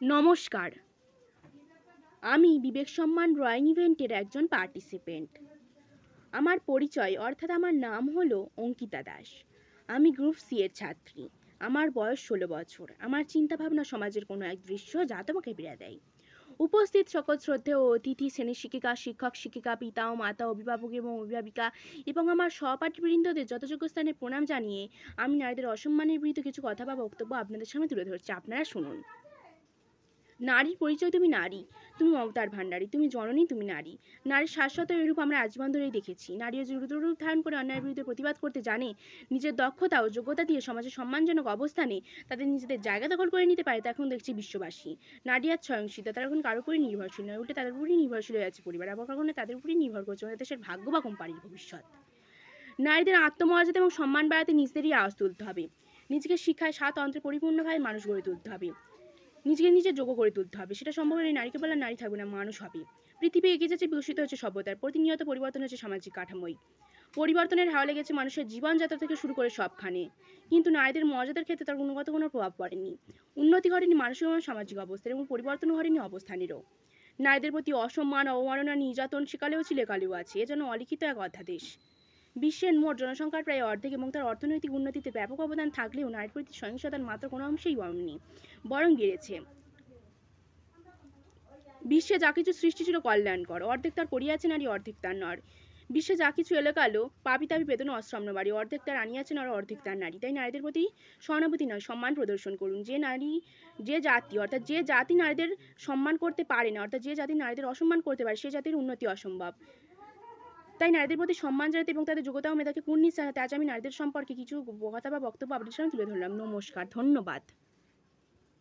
নমস্কার, আমি বিবেক সম্মান ড্রয়িং ইভেন্টের একজন পার্টিসিপেন্ট। আমার পরিচয় অর্থাৎ আমার নাম হলো অঙ্কিতা দাস। আমি গ্রুপ সি এর ছাত্রী। আমার বয়স 16 বছর। আমার চিন্তাভাবনা সমাজের কোনো এক দৃশ্য যা তোমাকে পীড়া দেয়। উপস্থিত সকল শ্রদ্ধেয় অতিথি, শ্রেণীর শিক্ষিকা, শিক্ষক, শিক্ষিকা, পিতা ও মাতা, অভিভাবক এবং অভিভাবিকা এবং আমার সহপাঠীবৃন্দদের যথাযোগ্য স্থানে প্রণাম জানিয়ে আমি নারীদের অসম্মানের বিরুদ্ধে কিছু কথা বা বক্তব্য আপনাদের সামনে তুলে ধরছি। আপনারা শুনুন। নারীর পরিচয়। তুমি নারী, তুমি মমতার ভাণ্ডারী, তুমি জননী, তুমি নারী। নারীর শাশ্বত এরূপ আমরা আজীবন ধরেই দেখেছি। নারীও যে রুদ্ররূপ ধারণ করে অন্যায়ের বিরুদ্ধে প্রতিবাদ করতে জানে, নিজের দক্ষতা ও যোগ্যতা দিয়ে সমাজের সম্মানজনক অবস্থানে তাদের নিজেদের জায়গা দখল করে নিতে পারে, তা এখন দেখছি বিশ্ববাসী। নারী আজ স্বয়ংসিদ্ধা, তারা এখন কারোর উপরই নির্ভরশীল নয়, উল্টে তাদের উপরই নির্ভরশীল হয়ে আছে পরিবার, আবার কখনো তাদের উপরই নির্ভর করছে আমাদের দেশের ভাগ্য বা কোম্পানির ভবিষ্যৎ। নারীদের আত্মমর্যাদা এবং সম্মান বাড়াতে নিজেদেরই আওয়াজ তুলতে হবে। নিজেকে শিক্ষায় 7 অন্ত্রে পরিপূর্ণভাবে মানুষ গড়ে তুলতে হবে। নিজেকে নিজে যোগ্য করে তুলতে হবে। সেটা সম্ভব হলে নারীকে বলা নারী থাকবে না, মানুষ হবে। পৃথিবী এগিয়ে যাচ্ছে, বিকশিত হচ্ছে সভ্যতার, প্রতিনিয়ত পরিবর্তন হচ্ছে সামাজিক কাঠামোই। পরিবর্তনের হাওয়া লেগেছে মানুষের জীবনযাত্রা থেকে শুরু করে সবখানে, কিন্তু নারীদের মর্যাদার ক্ষেত্রে তার গুণগত কোনো প্রভাব পড়েনি। উন্নতি ঘটেনি মানসিক এবং সামাজিক অবস্থার, এবং পরিবর্তন ঘটেনি অবস্থানেরও। নারীদের প্রতি অসম্মান, অবমাননা, নির্যাতন চিরকালেও চিরকালেও আছে, এ যেন অলিখিত এক অধ্যাদেশ। বিশ্বের মোট জনসংখ্যার প্রায় অর্ধেক এবং তার অর্থনৈতিক উন্নতিতে ব্যাপক অবদান থাকলেও নারীর প্রতি সহিংসতার মাত্র কোনো অংশেই কমেনি, বরং বেড়েছে। বিশ্বে যা কিছু সৃষ্টি ছিল কল্যাণকর, অর্ধেক তার করিয়াছে নারী, অর্ধেক তার নর। বিশ্বে যা কিছু এলোকালো পাপি তাপি বেদনা অশ্রম বাড়ি, অর্ধেক তার আনিয়াছে নর, অর্ধেক তার নারী। তাই নারীদের প্রতি সহানুভূতি নয়, সম্মান প্রদর্শন করুন। যে জাতি অর্থাৎ যে জাতি নারীদের সম্মান করতে পারে না, অর্থাৎ যে জাতি নারীদের অসম্মান করতে পারে, সে জাতির উন্নতি অসম্ভব। তাই নারীদের প্রতি সম্মান জানাতে এবং তাদের যোগ্যতা ও মেধাকে কুর্নিশ জানাতে আজ আমি নারীদের সম্পর্কে কিছু কথা বা বক্তব্য আপনাদের সামনে তুলে ধরলাম। নমস্কার, ধন্যবাদ।